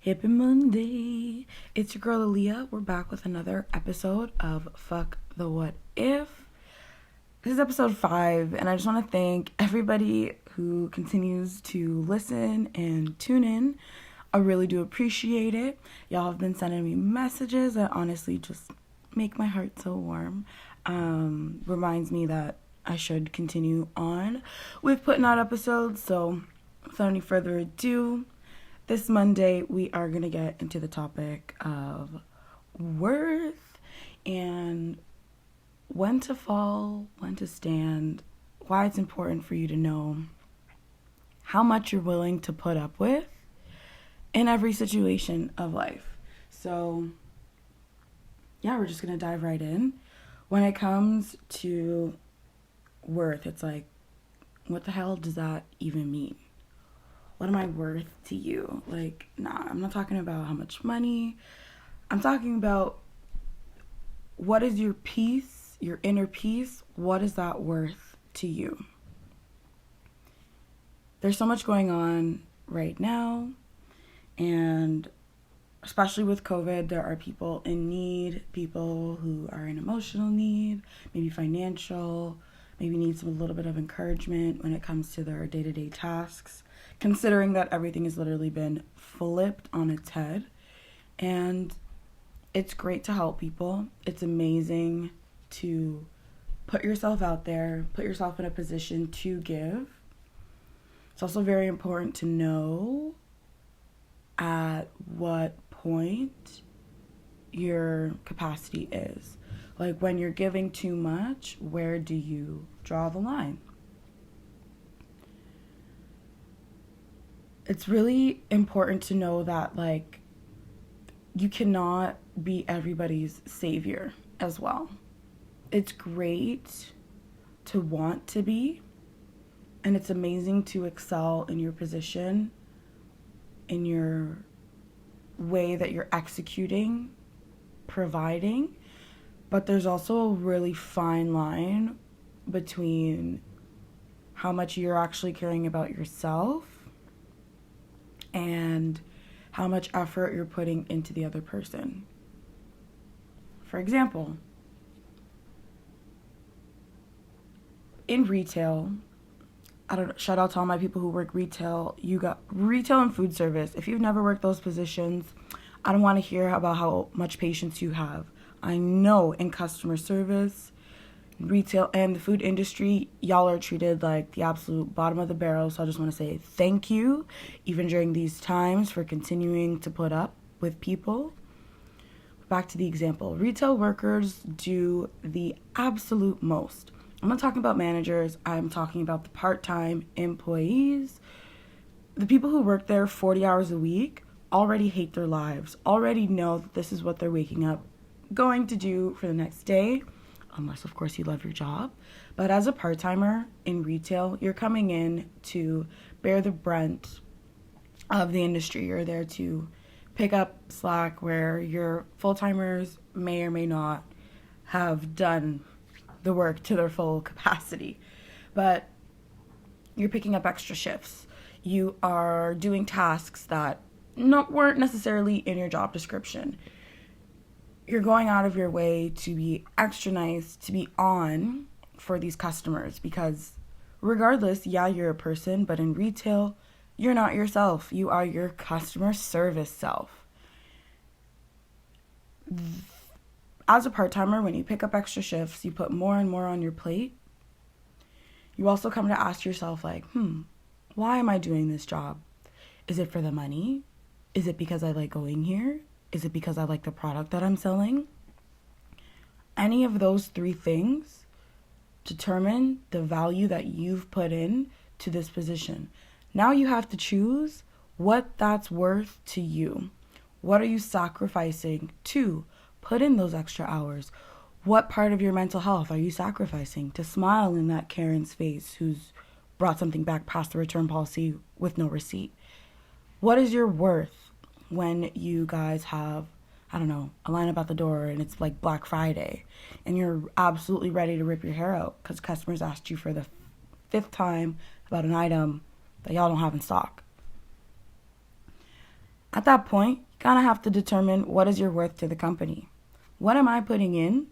Happy Monday. It's your girl Aaliyah. We're back with another episode of FXck The What If. This is episode 5, and I just want to thank everybody who continues to listen and tune in. I really do appreciate it. Y'all have been sending me messages that honestly just make my heart so warm. Reminds me that I should continue on with putting out episodes. So without any further ado, this Monday, we are going to get into the topic of worth and when to fall, when to stand, why it's important for you to know how much you're willing to put up with in every situation of life. So, yeah, we're just going to dive right in. When it comes to worth, it's like, what the hell does that even mean? What am I worth to you? I'm not talking about how much money. I'm talking about what is your peace, your inner peace? What is that worth to you? There's so much going on right now, and especially with COVID, there are people in need, people who are in emotional need, maybe financial, maybe need a little bit of encouragement when it comes to their day-to-day tasks, considering that everything has literally been flipped on its head. And it's great to help people. It's amazing to put yourself out there, put yourself in a position to give. It's also very important to know at what point your capacity is. Like when you're giving too much, where do you draw the line? It's really important to know that, you cannot be everybody's savior as well. It's great to want to be, and it's amazing to excel in your position, in your way that you're executing, providing, but there's also a really fine line between how much you're actually caring about yourself and how much effort you're putting into the other person. For example, in retail, shout out to all my people who work retail. You got retail and food service. If you've never worked those positions, I don't want to hear about how much patience you have. I know in customer service, retail, and the food industry, y'all are treated like the absolute bottom of the barrel. So I just want to say thank you, even during these times, for continuing to put up with people. Back to the example. Retail workers do the absolute most. I'm not talking about managers. I'm talking about the part-time employees. The people who work there 40 hours a week already hate their lives, already know that this is what they're waking up going to do for the next day, unless, of course, you love your job. But as a part-timer in retail, you're coming in to bear the brunt of the industry. You're there to pick up slack where your full-timers may or may not have done the work to their full capacity. But you're picking up extra shifts. You are doing tasks that weren't necessarily in your job description. You're going out of your way to be extra nice, to be on for these customers, because regardless, yeah, you're a person, but in retail, you're not yourself. You are your customer service self. As a part-timer, when you pick up extra shifts, you put more and more on your plate. You also come to ask yourself, why am I doing this job? Is it for the money? Is it because I like going here? Is it because I like the product that I'm selling? Any of those 3 things determine the value that you've put in to this position. Now you have to choose what that's worth to you. What are you sacrificing to put in those extra hours? What part of your mental health are you sacrificing to smile in that Karen's face who's brought something back past the return policy with no receipt? What is your worth when you guys have, a line up at the door and it's like Black Friday and you're absolutely ready to rip your hair out because customers asked you for the 5th time about an item that y'all don't have in stock? At that point, you kind of have to determine what is your worth to the company. What am I putting in?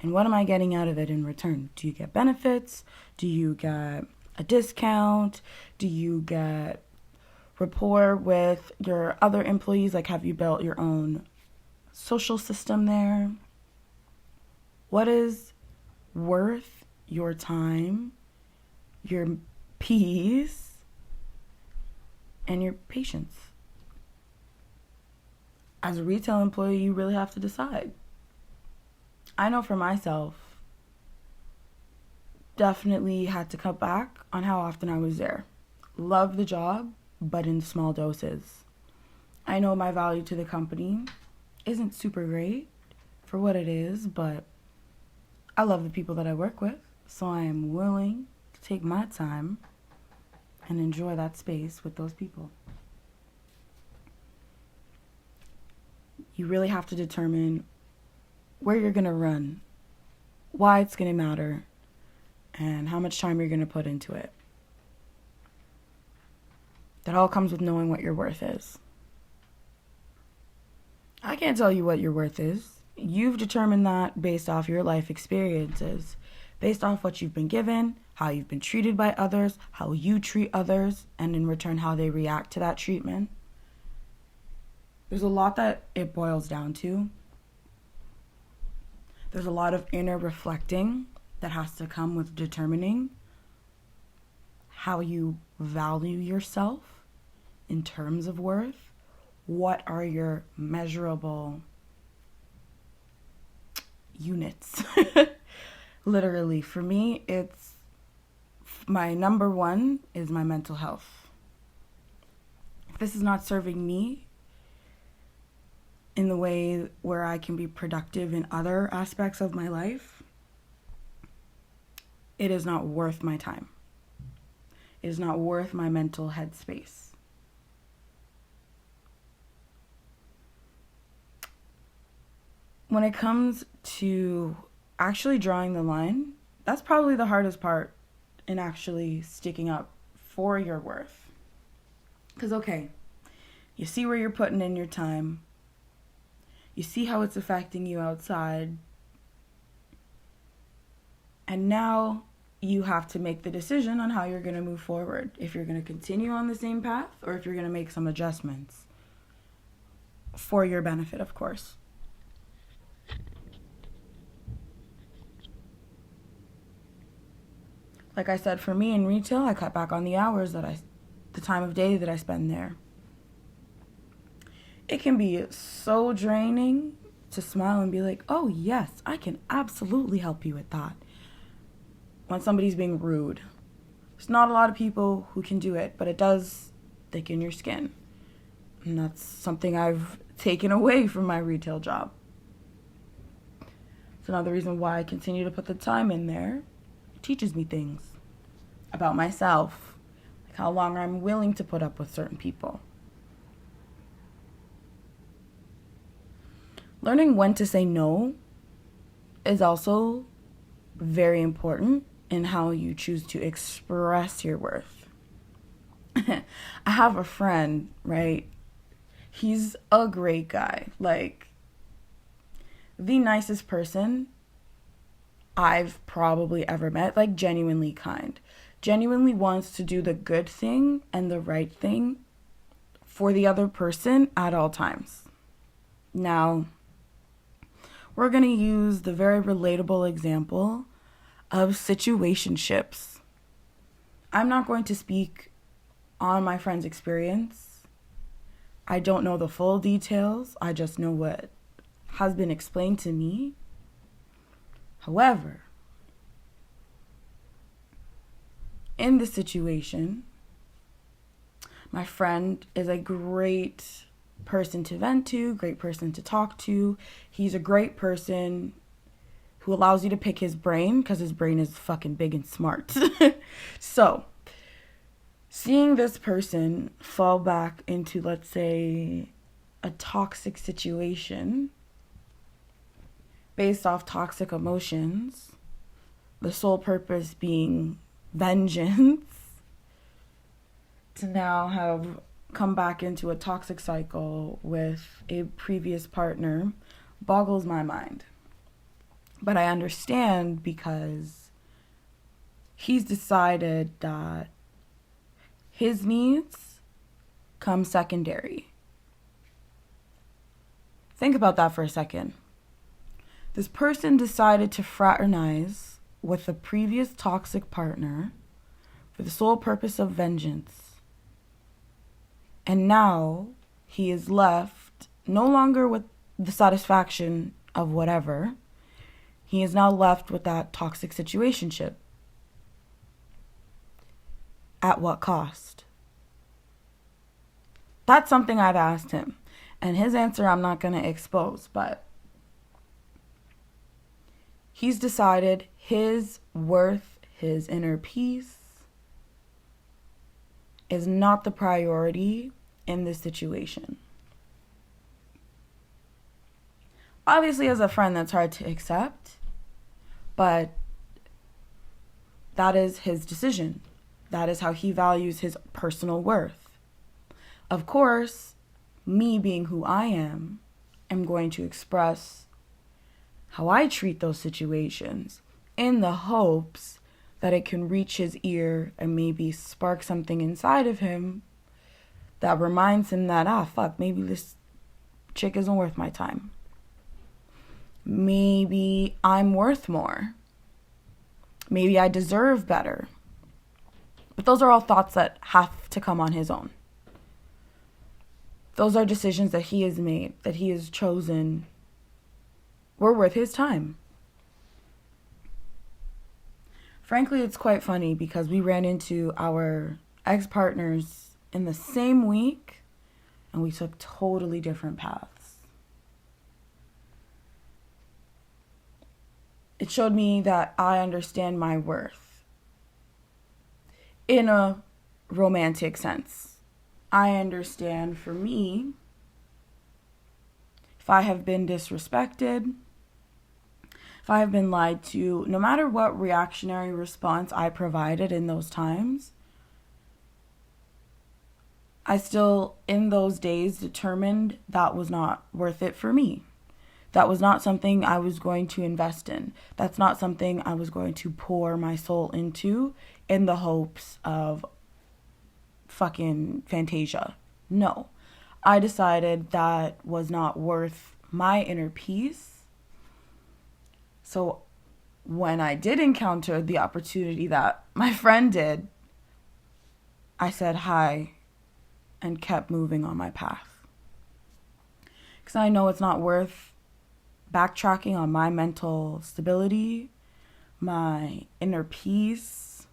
And what am I getting out of it in return? Do you get benefits? Do you get a discount? Do you get rapport with your other employees? Like, have you built your own social system there? What is worth your time, your peace, and your patience? As a retail employee, you really have to decide. I know for myself, definitely had to cut back on how often I was there. Love the job, but in small doses. I know my value to the company isn't super great for what it is, but I love the people that I work with, so I am willing to take my time and enjoy that space with those people. You really have to determine where you're going to run, why it's going to matter, and how much time you're going to put into it. That all comes with knowing what your worth is. I can't tell you what your worth is. You've determined that based off your life experiences, based off what you've been given, how you've been treated by others, how you treat others, and in return how they react to that treatment. There's a lot that it boils down to. There's a lot of inner reflecting that has to come with determining how you value yourself in terms of worth. What are your measurable units? Literally, for me, it's my number one is my mental health. If this is not serving me in the way where I can be productive in other aspects of my life, it is not worth my time. It is not worth my mental headspace. When it comes to actually drawing the line, that's probably the hardest part in actually sticking up for your worth. Because, okay, you see where you're putting in your time. You see how it's affecting you outside. And now you have to make the decision on how you're going to move forward. If you're going to continue on the same path or if you're going to make some adjustments for your benefit, of course. Like I said, for me in retail, I cut back on the hours the time of day that I spend there. It can be so draining to smile and be like, oh yes, I can absolutely help you with that. When somebody's being rude. There's not a lot of people who can do it, but it does thicken your skin. And that's something I've taken away from my retail job. It's another reason why I continue to put the time in there. It teaches me things about myself, like how long I'm willing to put up with certain people. Learning when to say no is also very important in how you choose to express your worth. I have a friend, right? He's a great guy. Like, the nicest person I've probably ever met. Like, genuinely kind. Genuinely wants to do the good thing and the right thing for the other person at all times. Now, we're going to use the very relatable example of situationships. I'm not going to speak on my friend's experience. I don't know the full details. I just know what has been explained to me. However, in this situation, my friend is a great person to vent to, great person to talk to. He's a great person who allows you to pick his brain because his brain is fucking big and smart. So, seeing this person fall back into, let's say, a toxic situation based off toxic emotions, the sole purpose being vengeance, to now have come back into a toxic cycle with a previous partner boggles my mind. But I understand because he's decided that his needs come secondary. Think about that for a second. This person decided to fraternize with a previous toxic partner for the sole purpose of vengeance. And now he is left no longer with the satisfaction of whatever. He is now left with that toxic situationship. At what cost? That's something I've asked him. And his answer I'm not going to expose, but he's decided his worth, his inner peace is not the priority in this situation. Obviously, as a friend, that's hard to accept, but that is his decision. That is how he values his personal worth. Of course, me being who I am going to express how I treat those situations in the hopes that it can reach his ear and maybe spark something inside of him that reminds him that, fuck, maybe this chick isn't worth my time. Maybe I'm worth more. Maybe I deserve better. But those are all thoughts that have to come on his own. Those are decisions that he has made, that he has chosen were worth his time. Frankly, it's quite funny because we ran into our ex-partners in the same week and we took totally different paths. It showed me that I understand my worth in a romantic sense. I understand for me, if I have been disrespected, if I have been lied to, no matter what reactionary response I provided in those times, I still, in those days, determined that was not worth it for me. That was not something I was going to invest in. That's not something I was going to pour my soul into in the hopes of fucking Fantasia. No. I decided that was not worth my inner peace. So when I did encounter the opportunity that my friend did, I said hi and kept moving on my path. Because I know it's not worth backtracking on my mental stability, my inner peace,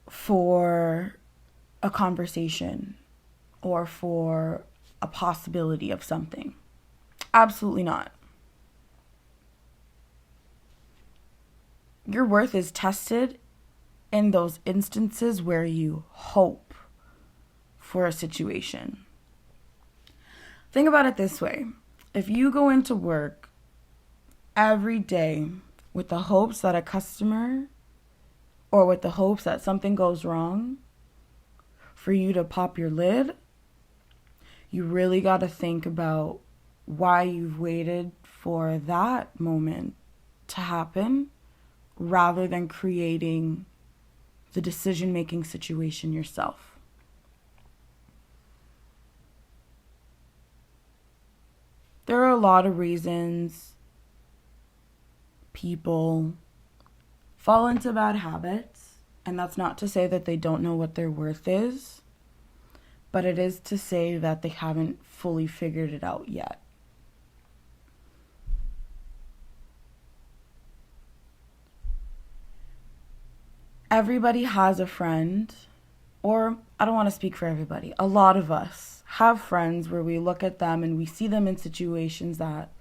for a conversation or for a possibility of something. Absolutely not. Your worth is tested in those instances where you hope for a situation. Think about it this way. If you go into work every day with the hopes that a customer or with the hopes that something goes wrong for you to pop your lid, you really got to think about why you've waited for that moment to happen rather than creating the decision-making situation yourself. There are a lot of reasons people fall into bad habits, and that's not to say that they don't know what their worth is, but it is to say that they haven't fully figured it out yet. Everybody has a friend, or I don't want to speak for everybody, a lot of us have friends where we look at them and we see them in situations that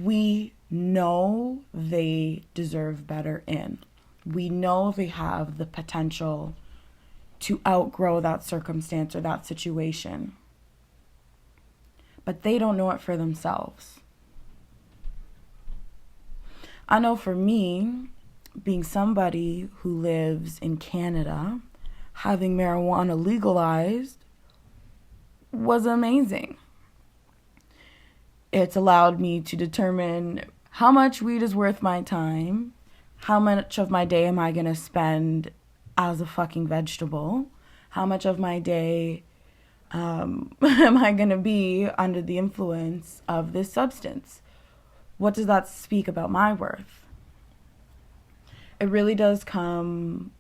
we know they deserve better in. We know they have the potential to outgrow that circumstance or that situation. But they don't know it for themselves. I know for me, being somebody who lives in Canada having marijuana legalized was amazing. It's allowed me to determine how much weed is worth my time, how much of my day am I going to spend as a fucking vegetable, how much of my day am I going to be under the influence of this substance. What does that speak about my worth? It really does come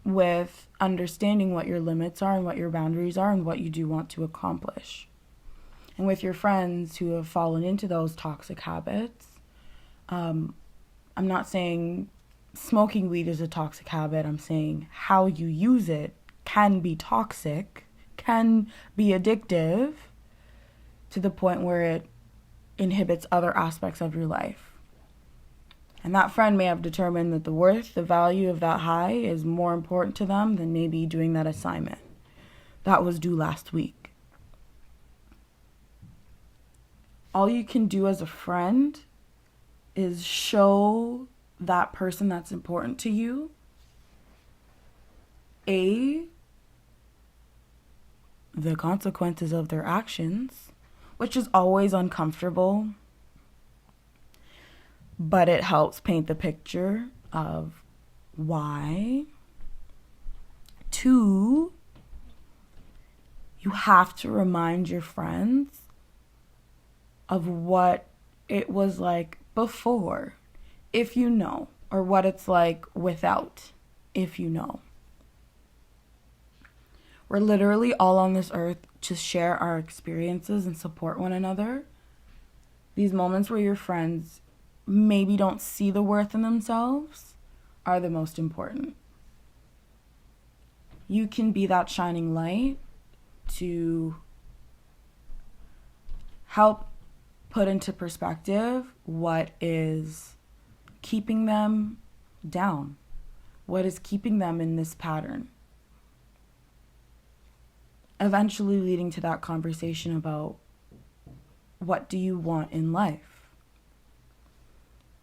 with understanding what your limits are and what your boundaries are and what you do want to accomplish. And with your friends who have fallen into those toxic habits, I'm not saying smoking weed is a toxic habit. I'm saying how you use it can be toxic, can be addictive to the point where it inhibits other aspects of your life. And that friend may have determined that the worth, the value of that high is more important to them than maybe doing that assignment that was due last week. All you can do as a friend is show that person that's important to you the consequences of their actions, which is always uncomfortable, but it helps paint the picture of why. 2, you have to remind your friends of what it was like before, if you know, or what it's like without, if you know. We're literally all on this earth to share our experiences and support one another. These moments where your friends maybe don't see the worth in themselves are the most important. You can be that shining light to help put into perspective what is keeping them down, what is keeping them in this pattern. Eventually leading to that conversation about what do you want in life?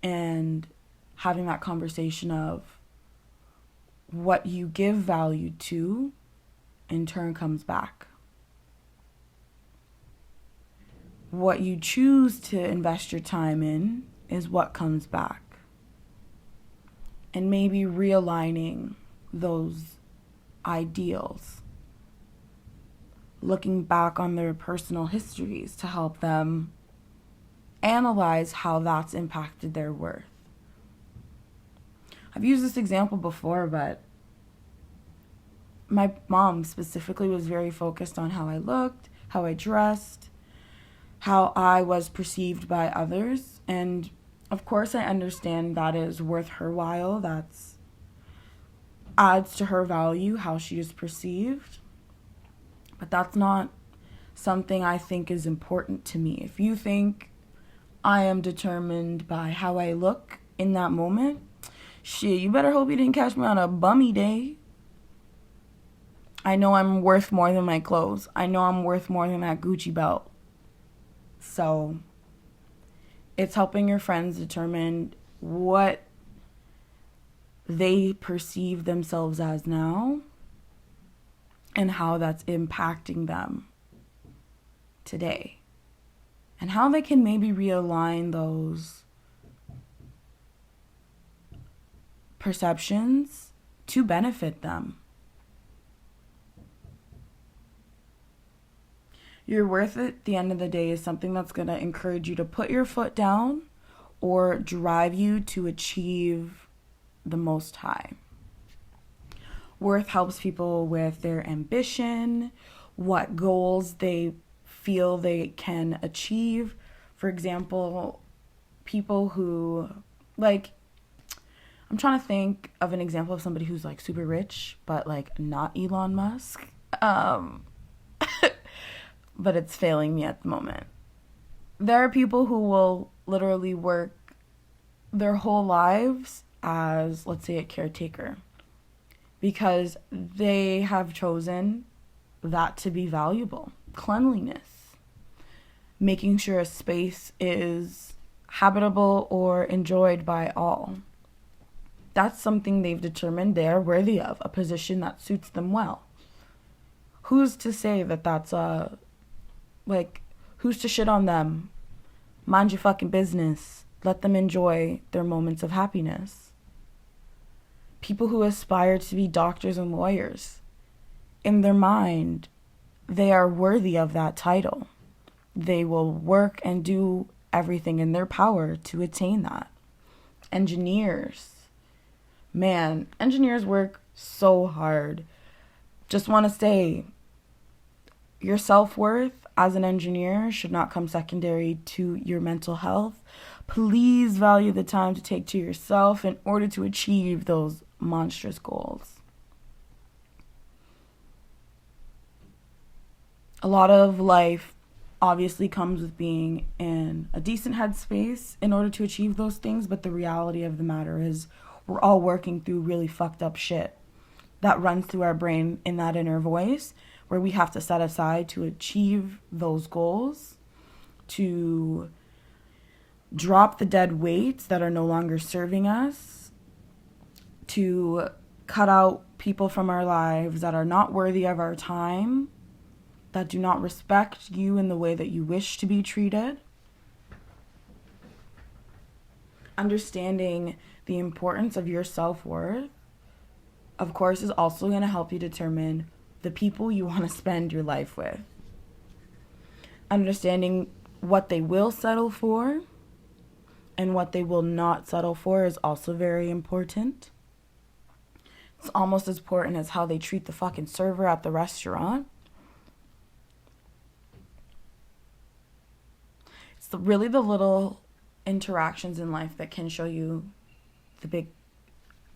And having that conversation of what you give value to in turn comes back. What you choose to invest your time in is what comes back. And maybe realigning those ideals, looking back on their personal histories to help them analyze how that's impacted their worth. I've used this example before, but my mom specifically was very focused on how I looked, how I dressed, how I was perceived by others. And of course I understand that is worth her while. That's adds to her value, how she is perceived. But that's not something I think is important to me. If you think I am determined by how I look in that moment, shit, you better hope you didn't catch me on a bummy day. I know I'm worth more than my clothes. I know I'm worth more than that Gucci belt. So it's helping your friends determine what they perceive themselves as now and how that's impacting them today. And how they can maybe realign those perceptions to benefit them. Your worth at the end of the day is something that's going to encourage you to put your foot down or drive you to achieve the most high. Worth helps people with their ambition, what goals they feel they can achieve. For example, people who, like, I'm trying to think of an example of somebody who's like super rich, but like not Elon Musk. But it's failing me at the moment. There are people who will literally work their whole lives as, let's say, a caretaker, because they have chosen that to be valuable. Cleanliness, making sure a space is habitable or enjoyed by all. That's something they've determined they're worthy of, a position that suits them well. Who's to say that that's who's to shit on them? Mind your fucking business. Let them enjoy their moments of happiness. People who aspire to be doctors and lawyers, in their mind, they are worthy of that title. They will work and do everything in their power to attain that. Engineers. Man, engineers work so hard. Just want to say, your self-worth as an engineer should not come secondary to your mental health. Please value the time to take to yourself in order to achieve those monstrous goals. A lot of life obviously comes with being in a decent headspace in order to achieve those things, but the reality of the matter is we're all working through really fucked up shit that runs through our brain in that inner voice, where we have to set aside to achieve those goals, to drop the dead weights that are no longer serving us, to cut out people from our lives that are not worthy of our time, that do not respect you in the way that you wish to be treated. Understanding the importance of your self-worth, of course, is also going to help you determine the people you want to spend your life with. Understanding what they will settle for and what they will not settle for is also very important. It's almost as important as how they treat the fucking server at the restaurant. It's really the little interactions in life that can show you the big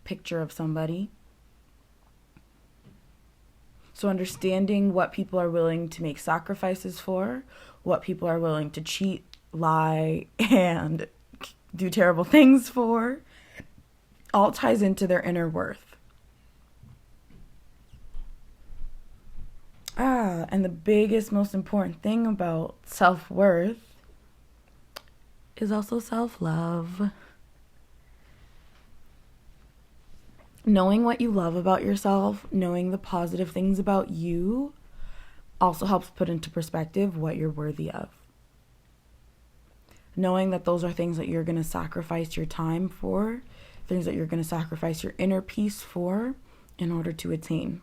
picture of somebody. So understanding what people are willing to make sacrifices for, what people are willing to cheat, lie, and do terrible things for, all ties into their inner worth. And the biggest, most important thing about self-worth is also self-love. Knowing what you love about yourself, knowing the positive things about you, also helps put into perspective what you're worthy of. Knowing that those are things that you're going to sacrifice your time for, things that you're going to sacrifice your inner peace for in order to attain.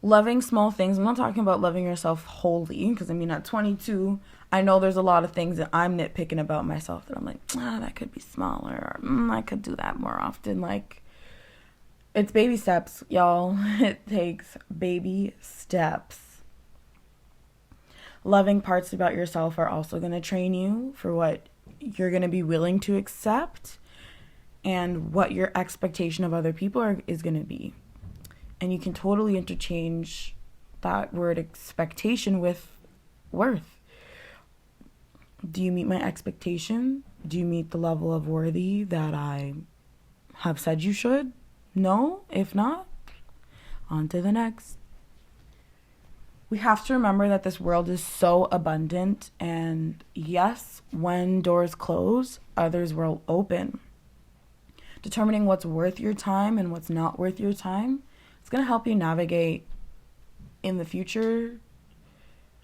Loving small things. I'm not talking about loving yourself wholly, because at 22, I know there's a lot of things that I'm nitpicking about myself that I'm like, that could be smaller, or I could do that more often. Like, it's baby steps, y'all. It takes baby steps. Loving parts about yourself are also going to train you for what you're going to be willing to accept and what your expectation of other people is going to be. And you can totally interchange that word expectation with worth. Do you meet my expectation? Do you meet the level of worthy that I have said you should? No? If not, on to the next. We have to remember that this world is so abundant, and yes, when doors close, others will open. Determining what's worth your time and what's not worth your time, it's going to help you navigate in the future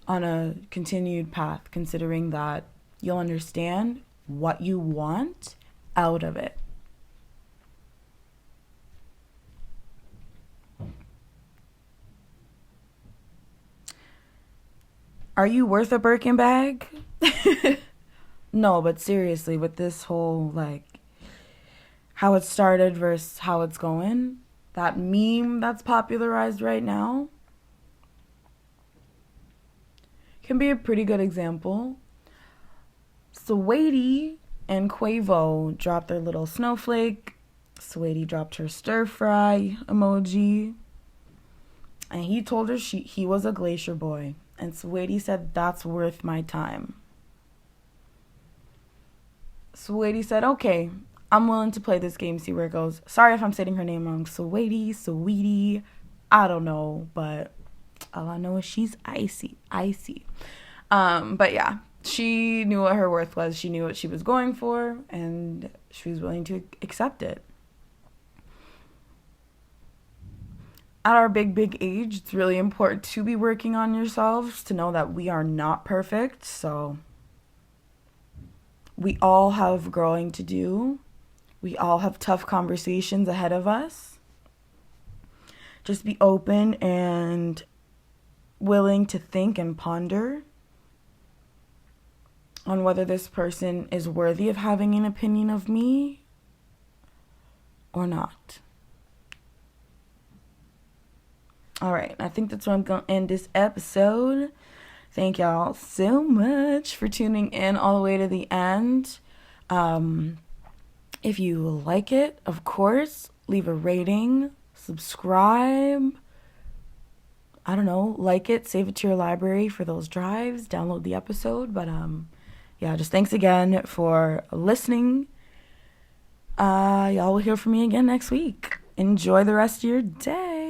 on a continued path, considering that you'll understand what you want out of it. Are you worth a Birkin bag? No, but seriously, with this whole, how it started versus how it's going, that meme that's popularized right now can be a pretty good example. Saweetie and Quavo dropped their little snowflake. Saweetie dropped her stir fry emoji. And he told her he was a glacier boy. And Saweetie said, that's worth my time. Saweetie said, okay, I'm willing to play this game, see where it goes. Sorry if I'm saying her name wrong. Saweetie, I don't know, but all I know is she's icy. But yeah, she knew what her worth was. She knew what she was going for, and she was willing to accept it. At our big age, it's really important to be working on yourselves, to know that we are not perfect. So we all have growing to do. We all have tough conversations ahead of us. Just be open and willing to think and ponder on whether this person is worthy of having an opinion of me or not. All right, I think that's where I'm going to end this episode. Thank y'all so much for tuning in all the way to the end. If you like it, of course, leave a rating, subscribe. I don't know, like it, save it to your library for those drives, download the episode. But yeah, just thanks again for listening. Y'all will hear from me again next week. Enjoy the rest of your day.